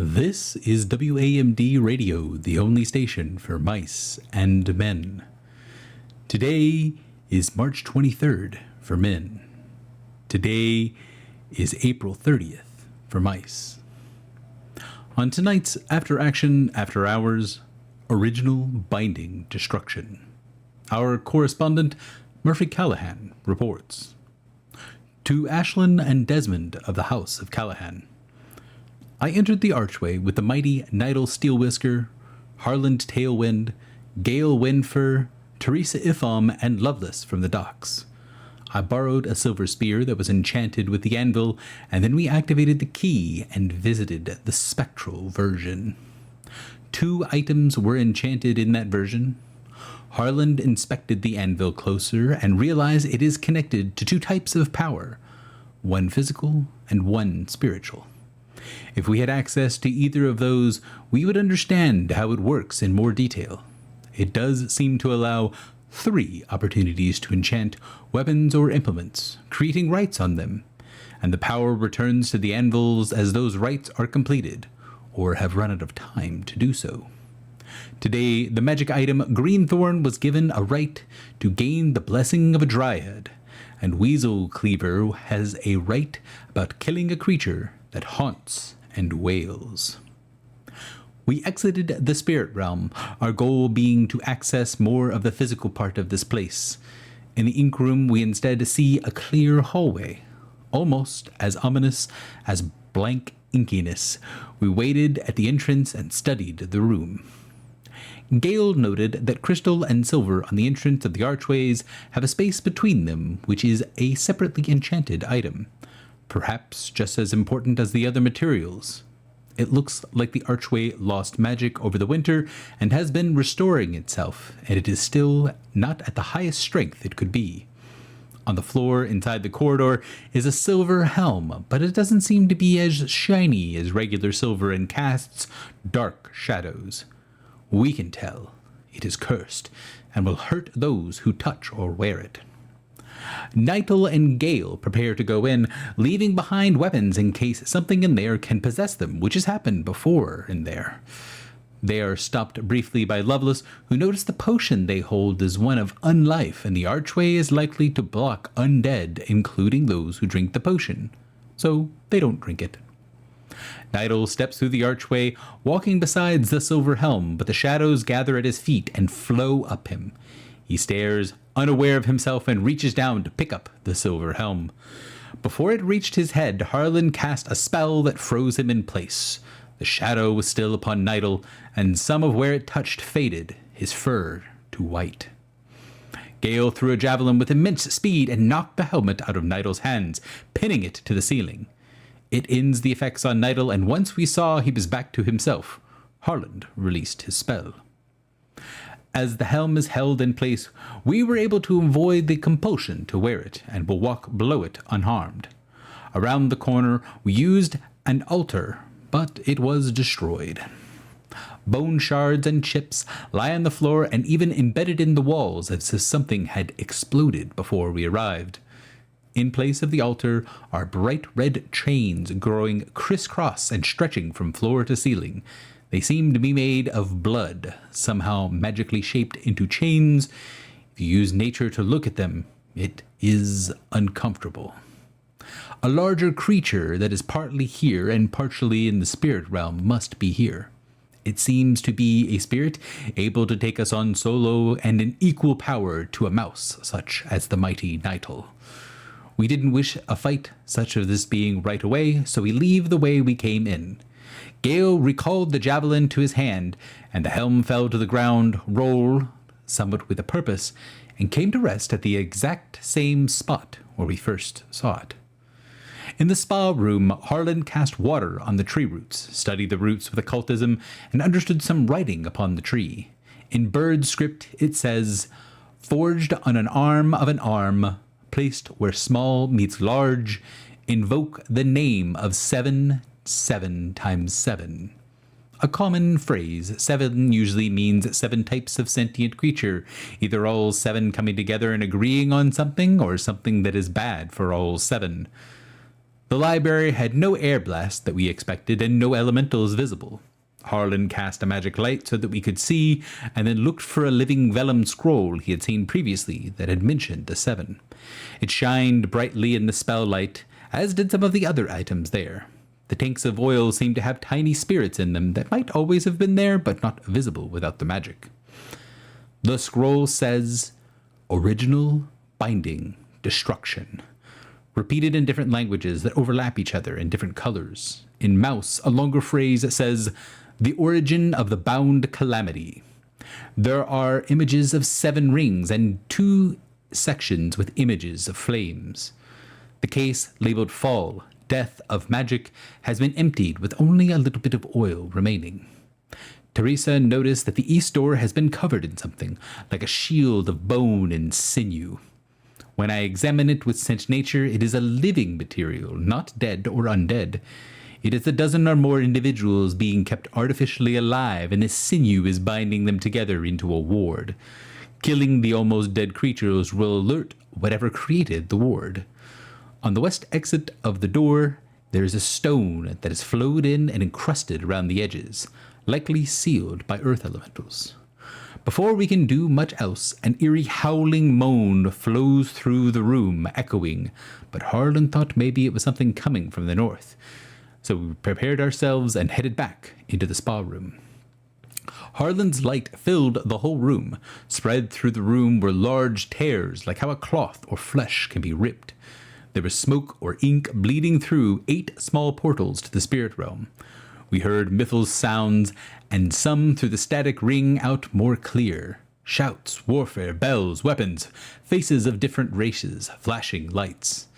This is WAMD Radio, the only station for mice and men. Today is March 23rd for men. Today is April 30th for mice. On tonight's After Action After Hours, Original Binding Destruction, our correspondent Murphy Callahan reports. To Ashlyn and Desmond of the House of Callahan. I entered the archway with the mighty Nidal Steelwhisker, Harland Tailwind, Gale Windfur, Teresa Ifam, and Loveless from the docks. I borrowed a silver spear that was enchanted with the anvil, and then we activated the key and visited the spectral version. 2 items were enchanted in that version. Harland inspected the anvil closer and realized it is connected to 2 types of power, one physical and one spiritual. If we had access to either of those, we would understand how it works in more detail. It does seem to allow 3 opportunities to enchant weapons or implements, creating rights on them, and the power returns to the anvils as those rights are completed, or have run out of time to do so. Today, the magic item Greenthorn was given a right to gain the blessing of a dryad, and Weasel Cleaver has a right about killing a creature that haunts and wails. We exited the spirit realm, our goal being to access more of the physical part of this place. In the ink room, we instead see a clear hallway, almost as ominous as blank inkiness. We waited at the entrance and studied the room. Gale noted that crystal and silver on the entrance of the archways have a space between them, which is a separately enchanted item, perhaps just as important as the other materials. It looks like the archway lost magic over the winter and has been restoring itself, and it is still not at the highest strength it could be. On the floor inside the corridor is a silver helm, but it doesn't seem to be as shiny as regular silver and casts dark shadows. We can tell it is cursed and will hurt those who touch or wear it. Nightle and Gale prepare to go in, leaving behind weapons in case something in there can possess them, which has happened before in there. They are stopped briefly by Loveless, who notice the potion they hold is one of unlife, and the archway is likely to block undead, including those who drink the potion. So they don't drink it. Nightle steps through the archway, walking beside the silver helm, but the shadows gather at his feet and flow up him. He stares, unaware of himself, and reaches down to pick up the silver helm. Before it reached his head, Harlan cast a spell that froze him in place. The shadow was still upon Nightle, and some of where it touched faded, his fur to white. Gale threw a javelin with immense speed and knocked the helmet out of Nightle's hands, pinning it to the ceiling. It ends the effects on Nightle, and once we saw he was back to himself, Harland released his spell. As the helm is held in place, we were able to avoid the compulsion to wear it, and will walk below it unharmed. Around the corner, we used an altar, but it was destroyed. Bone shards and chips lie on the floor and even embedded in the walls as if something had exploded before we arrived. In place of the altar are bright red chains growing crisscross and stretching from floor to ceiling. They seem to be made of blood, somehow magically shaped into chains. If you use nature to look at them, it is uncomfortable. A larger creature that is partly here and partially in the spirit realm must be here. It seems to be a spirit able to take us on solo and in equal power to a mouse such as the mighty Nightle. We didn't wish a fight such as this being right away, so we leave the way we came in. Gale recalled the javelin to his hand, and the helm fell to the ground, rolled, somewhat with a purpose, and came to rest at the exact same spot where we first saw it. In the spa room, Harlan cast water on the tree roots, studied the roots with occultism, and understood some writing upon the tree. In bird script it says, "Forged on an arm of an arm, placed where small meets large, invoke the name of 7 times 7. A common phrase. 7 usually means 7 types of sentient creature, either all 7 coming together and agreeing on something, or something that is bad for all 7. The library had no air blast that we expected and no elementals visible. Harlan cast a magic light so that we could see, and then looked for a living vellum scroll he had seen previously that had mentioned the 7. It shined brightly in the spell light, as did some of the other items there. The tanks of oil seemed to have tiny spirits in them that might always have been there, but not visible without the magic. The scroll says, "Original Binding Destruction," repeated in different languages that overlap each other in different colors. In Mouse, a longer phrase that says, "The Origin of the Bound Calamity." There are images of 7 rings and 2 sections with images of flames. The case labeled Fall, Death of Magic, has been emptied with only a little bit of oil remaining. Teresa noticed that the east door has been covered in something, like a shield of bone and sinew. When I examine it with scent nature, it is a living material, not dead or undead. It is a dozen or more individuals being kept artificially alive, and the sinew is binding them together into a ward. Killing the almost dead creatures will alert whatever created the ward. On the west exit of the door, there is a stone that is flowed in and encrusted around the edges, likely sealed by earth elementals. Before we can do much else, an eerie howling moan flows through the room, echoing, but Harlan thought maybe it was something coming from the north. So we prepared ourselves and headed back into the spa room. Harlan's light filled the whole room. Spread through the room were large tears, like how a cloth or flesh can be ripped. There was smoke or ink bleeding through 8 small portals to the spirit realm. We heard Mythil's sounds, and some through the static ring out more clear. Shouts, warfare, bells, weapons, faces of different races, flashing lights.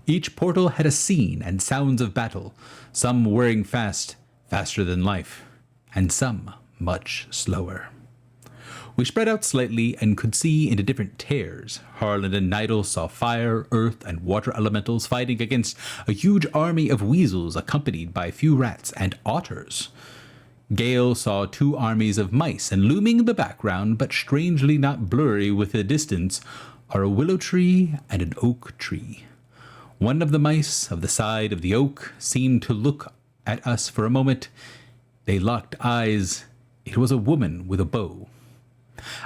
Each portal had a scene and sounds of battle, some whirring fast, faster than life, and some much slower. We spread out slightly and could see into different tears. Harlan and Nidal saw fire, earth, and water elementals fighting against a huge army of weasels accompanied by a few rats and otters. Gale saw 2 armies of mice, and looming in the background, but strangely not blurry with the distance, are a willow tree and an oak tree. One of the mice of the side of the oak seemed to look at us for a moment. They locked eyes. It was a woman with a bow.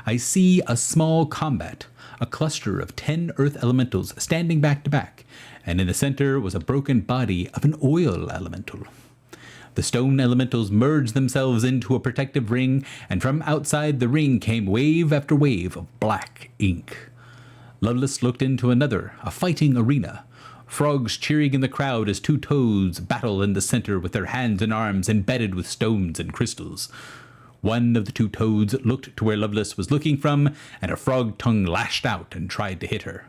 I see a small combat, a cluster of 10 earth elementals standing back to back, and in the center was a broken body of an oil elemental. The stone elementals merged themselves into a protective ring, and from outside the ring came wave after wave of black ink. Lovelace looked into another, a fighting arena. Frogs cheering in the crowd as 2 toads battle in the center with their hands and arms embedded with stones and crystals. One of the 2 toads looked to where Lovelace was looking from, and a frog tongue lashed out and tried to hit her.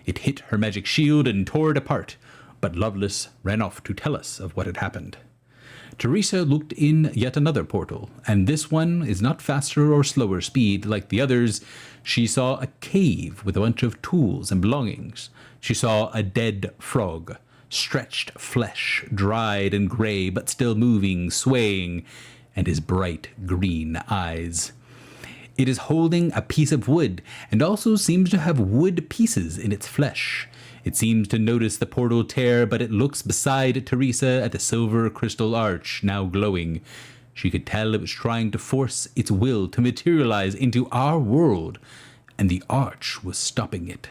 It hit her magic shield and tore it apart, but Lovelace ran off to tell us of what had happened. Teresa looked in yet another portal, and this one is not faster or slower speed like the others. She saw a cave with a bunch of tools and belongings. She saw a dead frog, stretched flesh, dried and gray, but still moving, swaying, and his bright green eyes. It is holding a piece of wood, and also seems to have wood pieces in its flesh. It seems to notice the portal tear, but it looks beside Teresa at the silver crystal arch, now glowing. She could tell it was trying to force its will to materialize into our world, and the arch was stopping it.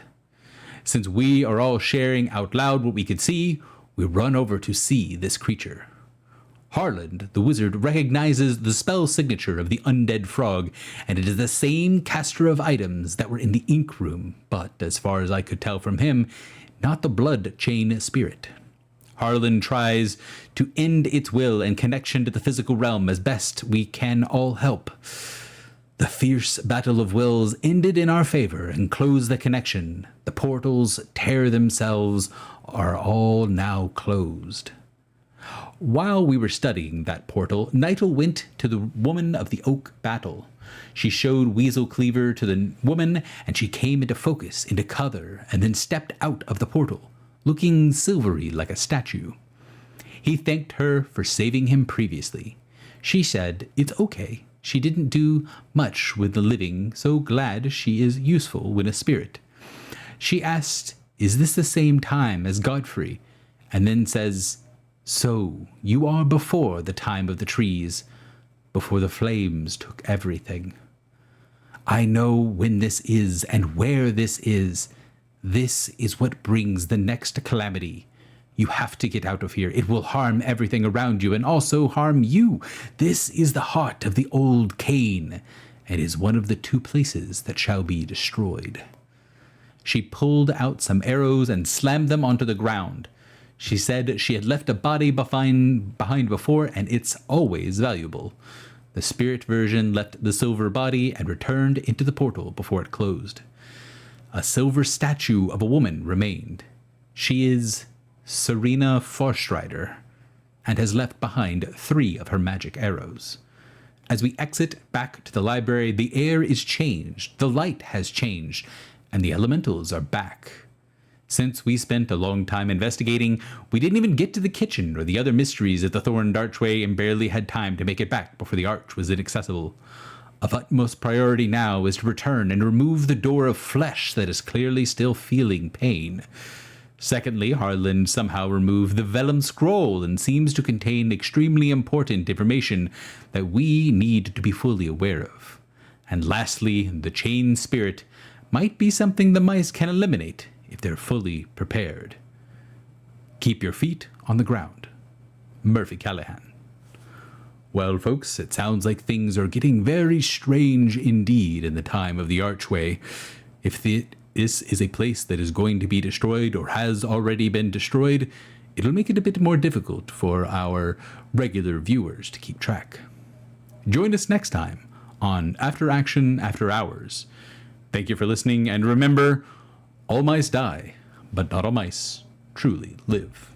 Since we are all sharing out loud what we could see, we run over to see this creature. Harlan, the wizard, recognizes the spell signature of the undead frog, and it is the same caster of items that were in the ink room, but, as far as I could tell from him, not the blood chain spirit. Harlan tries to end its will and connection to the physical realm as best we can all help. The fierce battle of wills ended in our favor and closed the connection. The portals tear themselves, are all now closed. While we were studying that portal, Nigel went to the woman of the oak battle. She showed Weasel Cleaver to the woman, and she came into focus, into color, and then stepped out of the portal, looking silvery like a statue. He thanked her for saving him previously. She said it's okay. She didn't do much with the living, so glad she is useful when a spirit. She asked, "Is this the same time as Godfrey?" and then says, "So, you are before the time of the trees, before the flames took everything. I know when this is and where this is. This is what brings the next calamity. You have to get out of here. It will harm everything around you and also harm you. This is the heart of the old Cain, and is one of the 2 places that shall be destroyed." She pulled out some arrows and slammed them onto the ground. She said she had left a body behind before, and it's always valuable. The spirit version left the silver body and returned into the portal before it closed. A silver statue of a woman remained. She is Serena Forstrider, and has left behind 3 of her magic arrows. As we exit back to the library, the air is changed, the light has changed, and the elementals are back. Since we spent a long time investigating, we didn't even get to the kitchen or the other mysteries at the Thorned Archway and barely had time to make it back before the arch was inaccessible. Of utmost priority now is to return and remove the door of flesh that is clearly still feeling pain. Secondly, Harlan somehow removed the vellum scroll and seems to contain extremely important information that we need to be fully aware of. And lastly, the chain spirit might be something the mice can eliminate if they're fully prepared. Keep your feet on the ground. Murphy Callahan. Well, folks, it sounds like things are getting very strange indeed in the time of the Archway. If this is a place that is going to be destroyed or has already been destroyed, it'll make it a bit more difficult for our regular viewers to keep track. Join us next time on After Action After Hours. Thank you for listening, and remember, all mice die, but not all mice truly live.